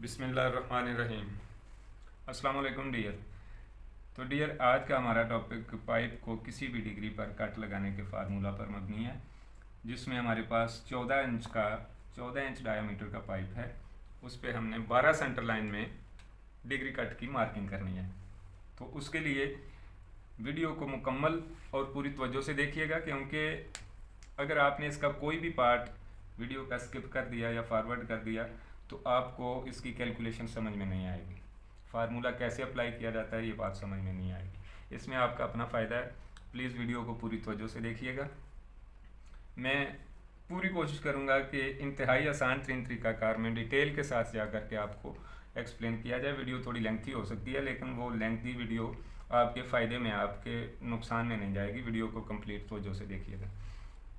बिस्मिल्लाहिर्रहमानिर्रहीम। अस्सलाम वालेकुम डियर। तो डियर, आज का हमारा टॉपिक पाइप को किसी भी डिग्री पर कट लगाने के फार्मूला पर मबनी है, जिसमें हमारे पास 14 इंच डायामीटर का पाइप है। उस पर हमने 12 सेंटर लाइन में डिग्री कट की मार्किंग करनी है। तो उसके लिए वीडियो को मुकम्मल और पूरी तवज्जो से देखिएगा, क्योंकि अगर आपने इसका कोई भी पार्ट वीडियो का स्किप कर दिया या फॉरवर्ड कर दिया तो आपको इसकी कैलकुलेशन समझ में नहीं आएगी, फार्मूला कैसे अप्लाई किया जाता है ये बात समझ में नहीं आएगी। इसमें आपका अपना फ़ायदा है, प्लीज़ वीडियो को पूरी तवज्जो से देखिएगा। मैं पूरी कोशिश करूँगा कि इंतहाई आसान तरीन तरीक़ाकार में डिटेल के साथ जा कर के आपको एक्सप्लेन किया जाए। वीडियो थोड़ी लेंथी हो सकती है, लेकिन वो लेंथी वीडियो आपके फ़ायदे में, आपके नुकसान में नहीं जाएगी। वीडियो को कंप्लीट तवज्जो से देखिएगा।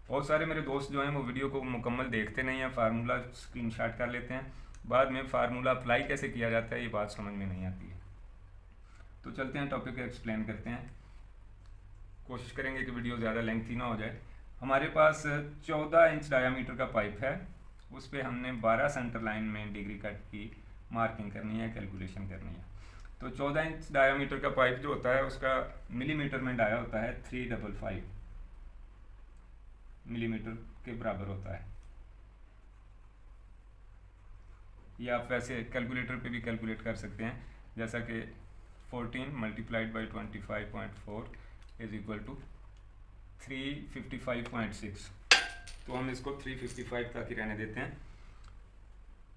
बहुत सारे मेरे दोस्त जो हैं वो वीडियो को मुकम्मल देखते नहीं हैं, फार्मूला स्क्रीनशॉट कर लेते हैं, बाद में फार्मूला अप्लाई कैसे किया जाता है ये बात समझ में नहीं आती है। तो चलते हैं टॉपिक को एक्सप्लेन करते हैं। कोशिश करेंगे कि वीडियो ज़्यादा लेंथी ना हो जाए। हमारे पास 14 इंच डायामीटर का पाइप है, उस पर हमने 12 सेंटर लाइन में डिग्री कट की मार्किंग करनी है, कैलकुलेशन करनी है। तो 14 इंच डायामीटर का पाइप जो होता है उसका मिलीमीटर में डाया होता है 355 मिलीमीटर के बराबर होता है। ये आप वैसे कैलकुलेटर पे भी कैलकुलेट कर सकते हैं, जैसा कि 14 multiplied by 25.4 is equal to 355.6। तो हम इसको 355 तक ही रहने देते हैं।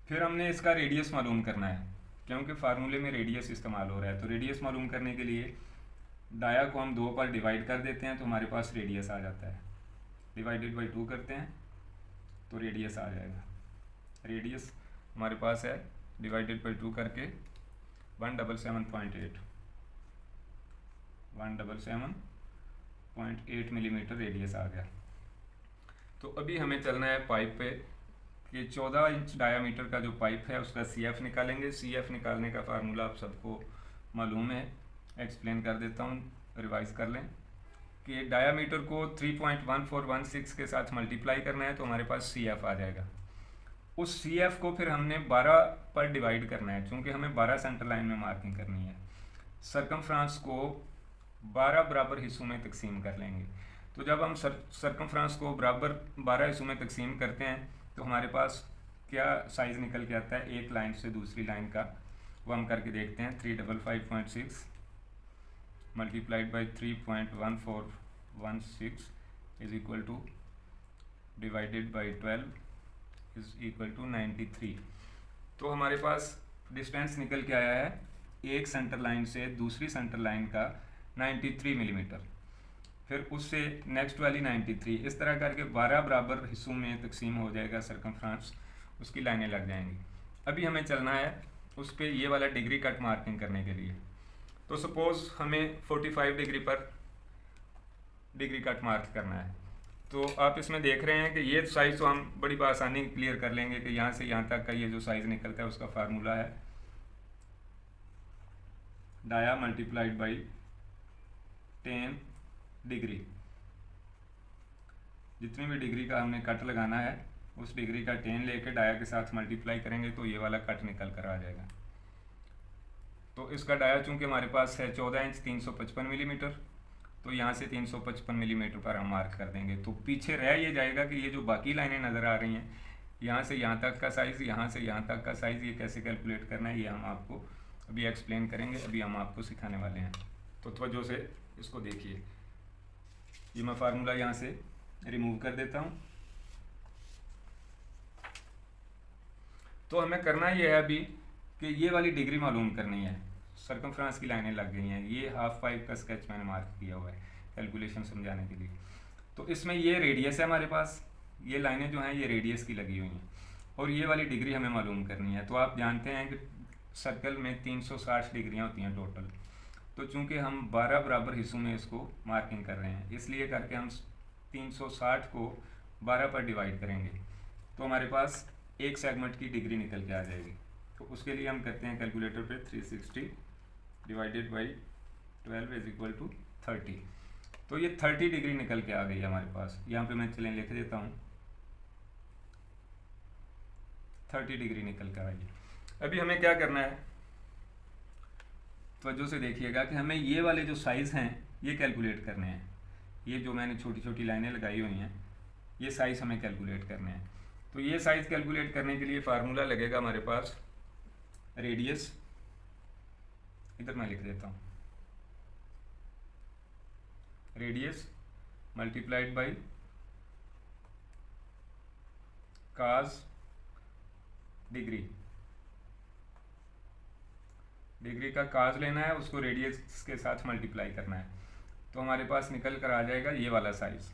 फिर हमने इसका रेडियस मालूम करना है, क्योंकि फार्मूले में रेडियस इस्तेमाल हो रहा है। तो रेडियस मालूम करने के लिए डाया को हम 2 पर डिवाइड कर देते हैं, तो हमारे पास रेडियस आ जाता है। डिवाइडेड बाई 2 करते हैं तो रेडियस आ जाएगा। रेडियस हमारे पास है डिवाइडेड बाई 2 करके 177.8 मिलीमीटर रेडियस आ गया। तो अभी हमें चलना है पाइप पे कि 14 इंच डायामीटर का जो पाइप है उसका CF निकालेंगे। CF निकालने का फार्मूला आप सबको मालूम है, एक्सप्लेन कर देता हूँ, रिवाइज कर लें कि डायामीटर को 3.1416 के साथ मल्टीप्लाई करना है तो हमारे पास CF आ जाएगा। उस CF को फिर हमने 12 पर डिवाइड करना है, चूँकि हमें 12 सेंटर लाइन में मार्किंग करनी है। सर्कमफ्रांस को 12 बराबर हिस्सों में तकसीम कर लेंगे। तो जब हम सर्कमफ्रांस को बराबर 12 हिस्सों में तकसीम करते हैं तो हमारे पास क्या साइज़ निकल के आता है एक लाइन से दूसरी लाइन का, वो हम करके देखते हैं। 355.6 multiplied by 3.1416 is equal to divided by 12 is equal to 93। तो हमारे पास डिस्टेंस निकल के आया है एक सेंटर लाइन से दूसरी सेंटर लाइन का 93 मिलीमीटर, फिर उससे नेक्स्ट वाली 93, इस तरह करके 12 बराबर हिस्सों में तकसीम हो जाएगा सर्कमफ्रेंस, उसकी लाइनें लग जाएंगी। अभी हमें चलना है उस पर ये वाला डिग्री कट मार्किंग करने के लिए। तो सपोज़ हमें 45 डिग्री पर डिग्री कट मार्क करना है। तो आप इसमें देख रहे हैं कि ये साइज़ तो हम बड़ी आसानी क्लियर कर लेंगे कि यहाँ से यहाँ तक का ये जो साइज़ निकलता है उसका फार्मूला है डाया मल्टीप्लाइड बाई 10 डिग्री। जितनी भी डिग्री का हमने कट लगाना है उस डिग्री का 10 लेके डाया के साथ मल्टीप्लाई करेंगे तो ये वाला कट निकल कर आ जाएगा। तो इसका डाया चूँकि हमारे पास है 14 इंच 355 मिलीमीटर, तो यहाँ से 355 मिलीमीटर पर हम मार्क कर देंगे। तो पीछे रह ये जाएगा कि ये जो बाकी लाइनें नज़र आ रही हैं, यहाँ से यहाँ तक का साइज़, यहाँ से यहाँ तक का साइज़, ये कैसे कैलकुलेट करना है ये हम आपको अभी एक्सप्लेन करेंगे, अभी हम आपको सिखाने वाले हैं। तो तवज्जो से इसको देखिए। ये मैं फार्मूला यहाँ से रिमूव कर देता हूँ। तो हमें करना ये है अभी कि ये वाली डिग्री मालूम करनी है। सर्कमफ्रेंस की लाइनें लग गई हैं, ये हाफ पाइप का स्केच मैंने मार्क किया हुआ है कैलकुलेशन समझाने के लिए। तो इसमें ये रेडियस है हमारे पास, ये लाइनें जो हैं ये रेडियस की लगी हुई हैं, और ये वाली डिग्री हमें मालूम करनी है। तो आप जानते हैं कि सर्कल में 360 डिग्रियाँ होती हैं टोटल। तो चूँकि हम 12 बराबर हिस्सों में इसको मार्किंग कर रहे हैं, इसलिए करके हम 360 को 12 पर डिवाइड करेंगे तो हमारे पास एक सेगमेंट की डिग्री निकल के आ जाएगी। तो उसके लिए हम करते हैं कैलकुलेटर पे 360 divided by 12 is equal to 30। तो ये 30 डिग्री निकल के आ गई है हमारे पास। यहाँ पे मैं चलें लिख देता हूँ 30 डिग्री निकल कर आई। अभी हमें क्या करना है, तवज्जो से देखिएगा कि हमें ये वाले जो साइज़ हैं ये कैलकुलेट करने हैं। ये जो मैंने छोटी छोटी लाइनें लगाई हुई हैं ये साइज़ हमें कैलकुलेट करने हैं। तो ये साइज़ कैलकुलेट करने के लिए फार्मूला लगेगा हमारे पास रेडियस, इधर मैं लिख देता हूँ, radius multiplied by cause degree. Degree का काज लेना है, उसको रेडियस के साथ मल्टीप्लाई करना है, तो हमारे पास निकल कर आ जाएगा ये वाला साइज़।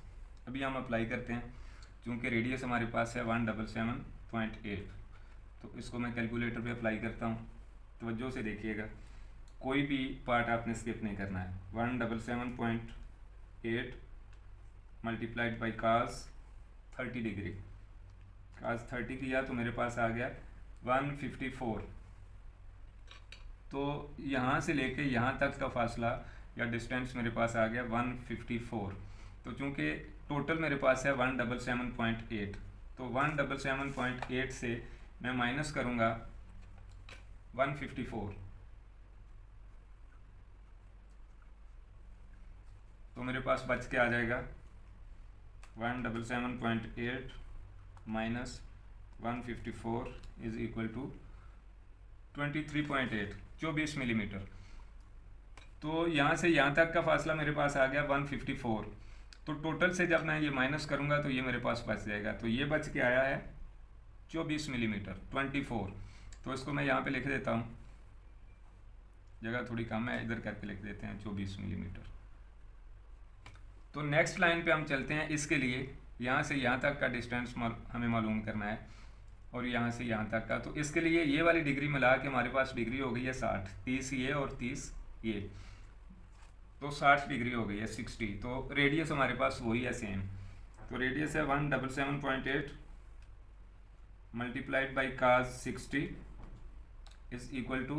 अभी हम अप्लाई करते हैं, चूँकि रेडियस हमारे पास है 177.8, तो इसको मैं कैलकुलेटर पे अप्लाई करता हूँ। तवज्जो से देखिएगा, कोई भी पार्ट आपने स्किप नहीं करना है। 177.8 मल्टीप्लाइड बाई काज 30 डिग्री, काज 30 किया तो मेरे पास आ गया 154। तो यहाँ से लेके यहाँ तक का फासला या डिस्टेंस मेरे पास आ गया 154। तो चूँकि टोटल मेरे पास है 177.8, तो 177.8 से मैं माइनस करूँगा 154, तो मेरे पास बच के आ जाएगा 177.8 minus 154 is equal to 23.8, 24 millimetre. तो यहाँ से यहाँ तक का फासला मेरे पास आ गया 154। तो टोटल से जब मैं ये माइनस करूँगा तो ये मेरे पास बच जाएगा, तो ये बच के आया है 24 मिलीमीटर, 24। तो इसको मैं यहाँ पे लिख देता हूँ, जगह थोड़ी कम है, इधर करके लिख देते हैं 24 मिलीमीटर। तो नेक्स्ट लाइन पे हम चलते हैं। इसके लिए यहाँ से यहाँ तक का डिस्टेंस हमें मालूम करना है और यहाँ से यहाँ तक का। तो इसके लिए ये वाली डिग्री मिला के हमारे पास डिग्री हो गई है 60, 30 ये और 30 ये, तो 60 डिग्री हो गई है 60। तो रेडियस हमारे पास वही है सेम, तो रेडियस है 177.8 multiplied by cos 60 is equal to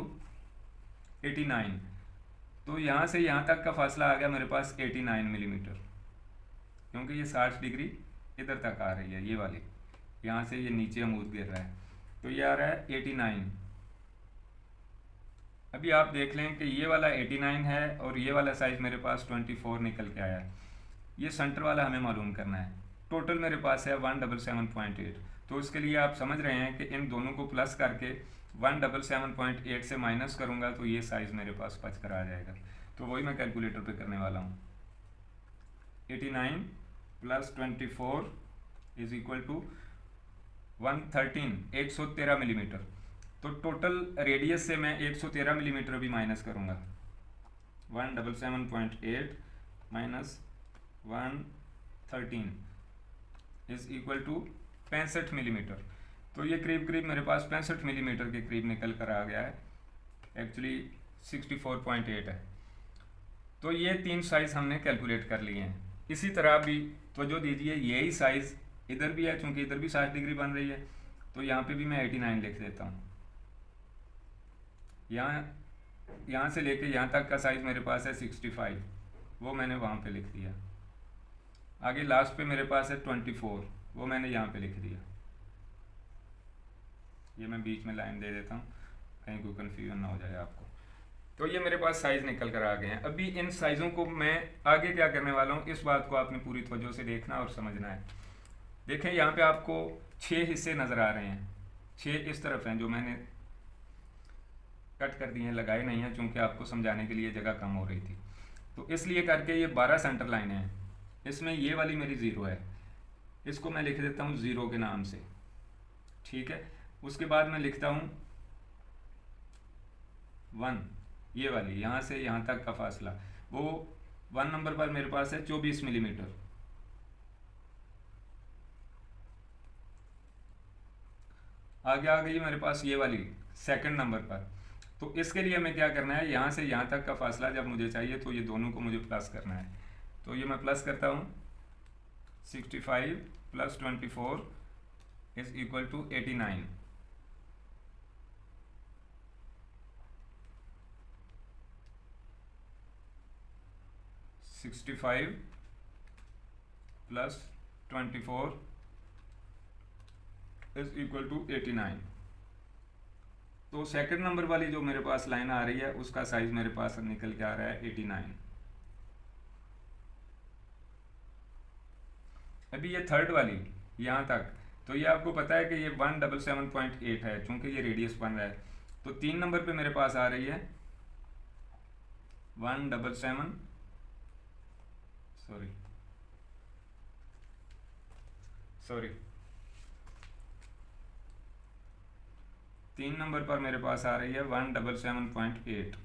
89। तो यहाँ से यहाँ तक का फासला आ गया मेरे पास 89 मिलीमीटर, क्योंकि ये 60 डिग्री इधर तक आ रही है, ये वाली यहाँ से ये नीचे अमूद गिर रहा है, तो ये आ रहा है 89। अभी आप देख लें कि ये वाला 89 है और ये वाला साइज़ मेरे पास 24 निकल के आया है। ये सेंटर वाला हमें मालूम करना है। टोटल मेरे पास है 177.8, तो इसके लिए आप समझ रहे हैं कि इन दोनों को प्लस करके 177.8 से माइनस करूँगा तो ये साइज़ मेरे पास बच कर आ जाएगा। तो वही मैं कैलकुलेटर पे करने वाला हूँ। 89 plus 24 is equal to 113 millimetre. तो टोटल रेडियस से मैं 113 मिलीमीटर भी माइनस करूँगा। 177.8 minus 113 is equal to 65 millimetre. तो ये करीब करीब मेरे पास 65 मिलीमीटर के करीब निकल कर आ गया है, एक्चुअली 64.8 है। तो ये तीन साइज़ हमने कैलकुलेट कर लिए हैं। इसी तरह भी तवज्जो दीजिए, यही साइज़ इधर भी है, चूँकि इधर भी 60 डिग्री बन रही है, तो यहाँ पे भी मैं 89 लिख देता हूँ। यहाँ से लेके यहाँ तक का साइज़ मेरे पास है 65, वो मैंने वहाँ पे लिख दिया। आगे लास्ट पे मेरे पास है 24, वो मैंने यहाँ पे लिख दिया। ये मैं बीच में लाइन दे देता हूँ, कहीं कोई कन्फ्यूजन ना हो जाए आपको। तो ये मेरे पास साइज़ निकल कर आ गए हैं। अभी इन साइज़ों को मैं आगे क्या करने वाला हूँ, इस बात को आपने पूरी तवज्जो से देखना और समझना है। देखें यहाँ पे आपको 6 हिस्से नज़र आ रहे हैं, 6 इस तरफ हैं जो मैंने कट कर दिए हैं, लगाए नहीं हैं, चूँकि आपको समझाने के लिए जगह कम हो रही थी। तो इसलिए करके ये 12 सेंटर लाइनें हैं। इसमें ये वाली मेरी 0 है, इसको मैं लिख देता हूँ 0 के नाम से, ठीक है। उसके बाद मैं लिखता हूँ 1, ये वाली यहाँ से यहाँ तक का फासला, वो 1 नंबर पर मेरे पास है 24 मिलीमीटर। आगे आ गई मेरे पास ये वाली 2nd नंबर पर। तो इसके लिए हमें क्या करना है, यहाँ से यहाँ तक का फासला जब मुझे चाहिए तो ये दोनों को मुझे प्लस करना है। तो ये मैं प्लस करता हूँ, 65 plus 24 is equal to 89। (65) plus 24 is equal to 89। तो सेकंड नंबर वाली जो मेरे पास लाइन आ रही है उसका साइज मेरे पास निकल के आ रहा है 89। अभी ये थर्ड वाली यहाँ तक, तो ये आपको पता है कि ये 177.8 है, चूंकि ये रेडियस बन रहा है। तो 3 नंबर पे मेरे पास आ रही है 177, सॉरी 3 नंबर पर मेरे पास आ रही है 177.8।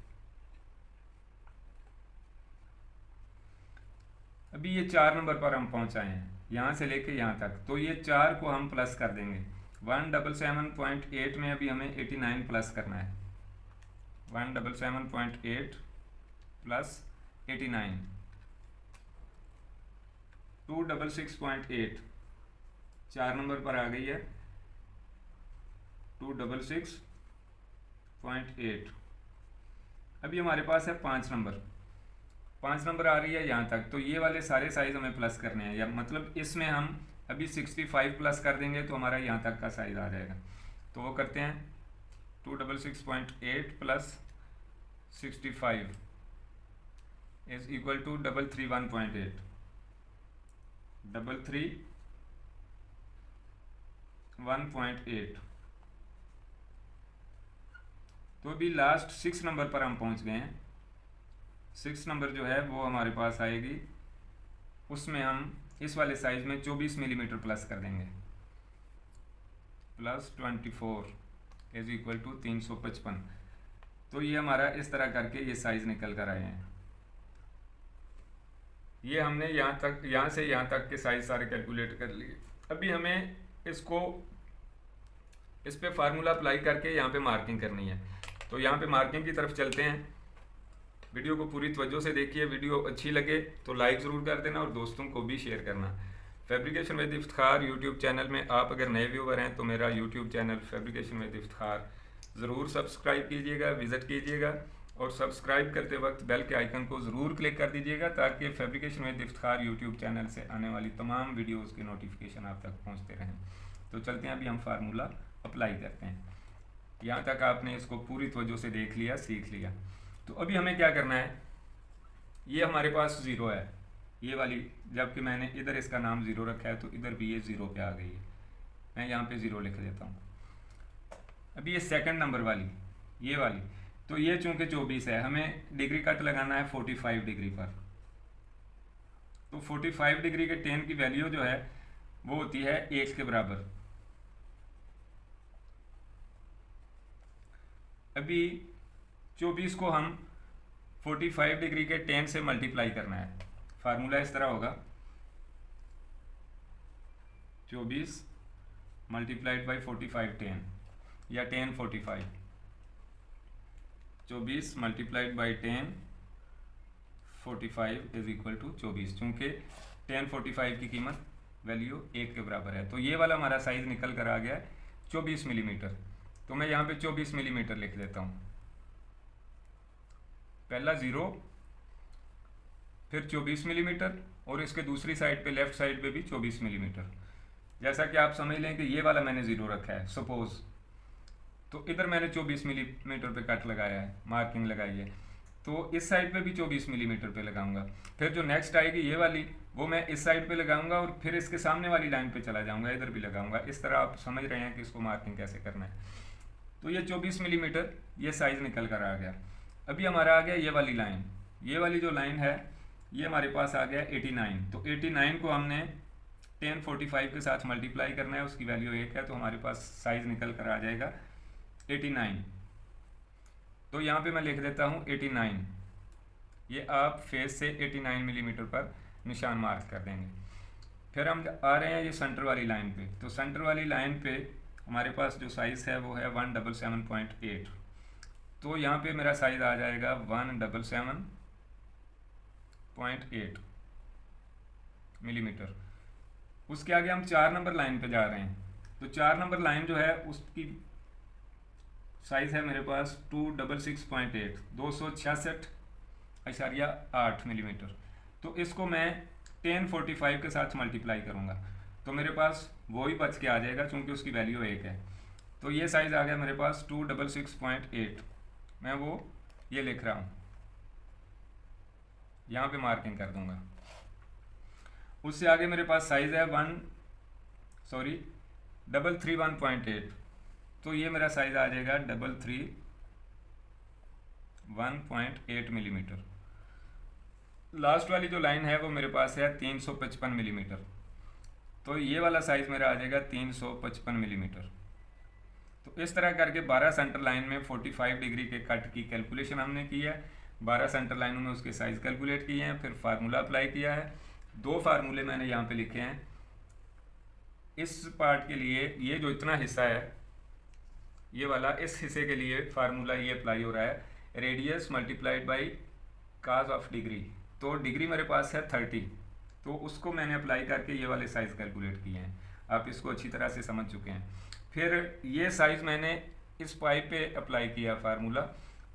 अभी ये 4 नंबर पर हम पहुंचाए हैं, यहाँ से लेके यहाँ तक, तो ये 4 को हम प्लस कर देंगे। 177.8 में अभी हमें 89 प्लस करना है। 177.8 प्लस 89 266.8 4 नंबर पर आ गई है 266.8। अभी हमारे पास है 5 नंबर आ रही है यहाँ तक, तो ये वाले सारे साइज हमें प्लस करने हैं, या मतलब इसमें हम अभी 65 प्लस कर देंगे तो हमारा यहाँ तक का साइज आ जाएगा। तो वो करते हैं 266.8 प्लस 65 इज इक्वल टू 331.8 331.8। तो अभी लास्ट 6 नंबर पर हम पहुंच गए हैं। 6 नंबर जो है वो हमारे पास आएगी, उसमें हम इस वाले साइज में 24 मिलीमीटर प्लस कर देंगे, प्लस 24 इज इक्वल टू 355। तो ये हमारा इस तरह करके ये साइज निकल कर आए हैं। ये हमने यहाँ से यहाँ तक के साइज सारे कैलकुलेट कर लिए। अभी हमें इस पे फार्मूला अप्लाई करके यहाँ पे मार्किंग करनी है। तो यहाँ पे मार्किंग की तरफ चलते हैं। वीडियो को पूरी तवज्जो से देखिए, वीडियो अच्छी लगे तो लाइक ज़रूर कर देना और दोस्तों को भी शेयर करना। Fabrication with Iftikhar YouTube channel में आप अगर नए व्यूवर हैं तो मेरा YouTube channel fabrication with Iftikhar ज़रूर सब्सक्राइब कीजिएगा, विज़िट कीजिएगा, और सब्सक्राइब करते वक्त बेल के आइकन को ज़रूर क्लिक कर दीजिएगा ताकि fabrication with Iftikhar YouTube channel से आने वाली तमाम वीडियोज़ के नोटिफिकेशन आप तक पहुँचते रहें। तो चलते हैं, अभी हम फार्मूला अप्लाई करते हैं। यहाँ तक आपने इसको पूरी तवज्जो से देख लिया, सीख लिया। तो अभी हमें क्या करना है, ये हमारे पास ज़ीरो है ये वाली, जबकि मैंने इधर इसका नाम ज़ीरो रखा है तो इधर भी ये ज़ीरो पे आ गई है। मैं यहाँ पे ज़ीरो लिख देता हूँ। अभी ये सेकंड नंबर वाली ये वाली, तो ये चूँकि 24 है, हमें डिग्री कट लगाना है 45 डिग्री पर। तो 45 डिग्री के टेन की वैल्यू जो है वो होती है 1 के बराबर। अभी 24 को हम 45 डिग्री के टेन से मल्टीप्लाई करना है। फार्मूला इस तरह होगा 24 मल्टीप्लाइड बाई 45 टेन, या 10 45। 24 multiplied by 10 45 is equal to 24, चूँकि 10 45 की कीमत वैल्यू 1 के बराबर है। तो ये वाला हमारा साइज निकल कर आ गया है 24 मिलीमीटर। तो मैं यहाँ पे 24 मिलीमीटर लिख देता हूँ। पहला ज़ीरो, फिर 24 मिलीमीटर, और इसके दूसरी साइड पे लेफ्ट साइड पे भी 24 मिलीमीटर। जैसा कि आप समझ लें कि ये वाला मैंने ज़ीरो रखा है सपोज, तो इधर मैंने 24 मिलीमीटर पे कट लगाया है, मार्किंग लगाई है, तो इस साइड पे भी 24 मिलीमीटर पे लगाऊंगा। फिर जो नेक्स्ट आएगी ये वाली, वो मैं इस साइड पे लगाऊंगा और फिर इसके सामने वाली लाइन पे चला जाऊंगा, इधर भी लगाऊंगा। इस तरह आप समझ रहे हैं कि इसको मार्किंग कैसे करना है। तो ये 24 मिलीमीटर ये साइज़ निकल कर आ गया। अभी हमारा आ गया ये वाली लाइन, ये वाली जो लाइन है ये हमारे पास आ गया 89। तो 89 को हमने 10 45 के साथ मल्टीप्लाई करना है, उसकी वैल्यू 1 है, तो हमारे पास साइज़ निकल कर आ जाएगा 89। तो यहाँ पे मैं लिख देता हूँ 89। ये आप फेस से 89 मिलीमीटर पर निशान मार्क कर देंगे। फिर हम आ रहे हैं ये सेंटर वाली लाइन पे। तो सेंटर वाली लाइन पे हमारे पास जो साइज़ है वो है 177.8। तो यहाँ पे मेरा साइज़ आ जाएगा 177.8 मिलीमीटर। उसके आगे हम 4 नंबर लाइन पे जा रहे हैं। तो 4 नंबर लाइन जो है उसकी साइज़ है मेरे पास 266.8 266.8 मिलीमीटर। तो इसको मैं 10 45 के साथ मल्टीप्लाई करूँगा तो मेरे पास वो ही बच के आ जाएगा, चूँकि उसकी वैल्यू 1 है। तो ये साइज़ आ गया मेरे पास 266.8। मैं वो ये लिख रहा हूँ, यहाँ पे मार्किंग कर दूंगा। उससे आगे मेरे पास साइज़ है 331.8। तो ये मेरा साइज़ आ जाएगा 331.8 मिलीमीटर। लास्ट वाली जो लाइन है वो मेरे पास है 355 मिलीमीटर। तो ये वाला साइज़ मेरा आ जाएगा 355 मिलीमीटर। तो इस तरह करके 12 सेंटर लाइन में 45 डिग्री के कट की कैलकुलेशन हमने की है। 12 सेंटर लाइनों में उसके साइज़ कैलकुलेट किए हैं, फिर फार्मूला अप्लाई किया है। 2 फार्मूले मैंने यहाँ पे लिखे हैं। इस पार्ट के लिए ये जो इतना हिस्सा है ये वाला, इस हिस्से के लिए फार्मूला ये अप्लाई हो रहा है, radius multiplied by cause of degree. तो डिग्री मेरे पास है 30, तो उसको मैंने अप्लाई करके ये वाले साइज़ कैलकुलेट किए हैं। आप इसको अच्छी तरह से समझ चुके हैं। फिर ये साइज़ मैंने इस पाइप पे अप्लाई किया फार्मूला।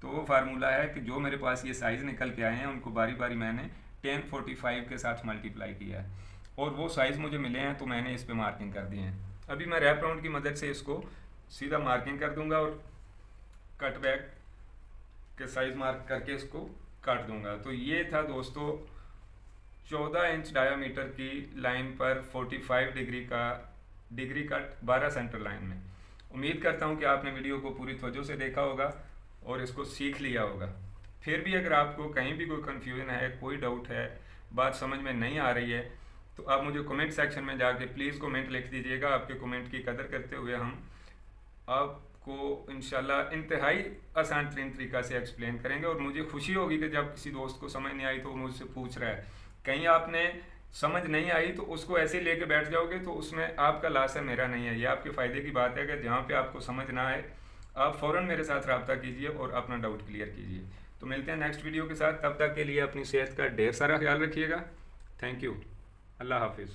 तो वो फार्मूला है कि जो मेरे पास ये साइज़ निकल के आए हैं उनको बारी बारी मैंने 1045 के साथ मल्टीप्लाई किया है और वो साइज़ मुझे मिले हैं, तो मैंने इस पे मार्किंग कर दी है। अभी मैं रैप राउंड की मदद से इसको सीधा मार्किंग कर दूंगा और कट बैक के साइज़ मार्क करके इसको काट दूंगा। तो ये था दोस्तों 14 इंच डायामीटर की लाइन पर 45 डिग्री का डिग्री कट 12 सेंटर लाइन में। उम्मीद करता हूँ कि आपने वीडियो को पूरी तवज्जो से देखा होगा और इसको सीख लिया होगा। फिर भी अगर आपको कहीं भी कोई कन्फ्यूजन है, कोई डाउट है, बात समझ में नहीं आ रही है, तो आप मुझे कमेंट सेक्शन में जाके प्लीज़ कमेंट लिख दीजिएगा। आपके कमेंट की कदर करते हुए हम आपको इंशाल्लाह इंतहाई आसान तरीका से एक्सप्लेन करेंगे। और मुझे खुशी होगी कि जब किसी दोस्त को समझ नहीं आई तो वो मुझसे पूछ रहा है। कहीं आपने समझ नहीं आई तो उसको ऐसे लेके बैठ जाओगे तो उसमें आपका लॉस है, मेरा नहीं है। ये आपके फ़ायदे की बात है कि जहाँ पे आपको समझ ना आए आप फ़ौरन मेरे साथ रब्ता कीजिए और अपना डाउट क्लियर कीजिए। तो मिलते हैं नेक्स्ट वीडियो के साथ। तब तक के लिए अपनी सेहत का ढेर सारा ख्याल रखिएगा। Thank you. अल्लाह हाफिज़।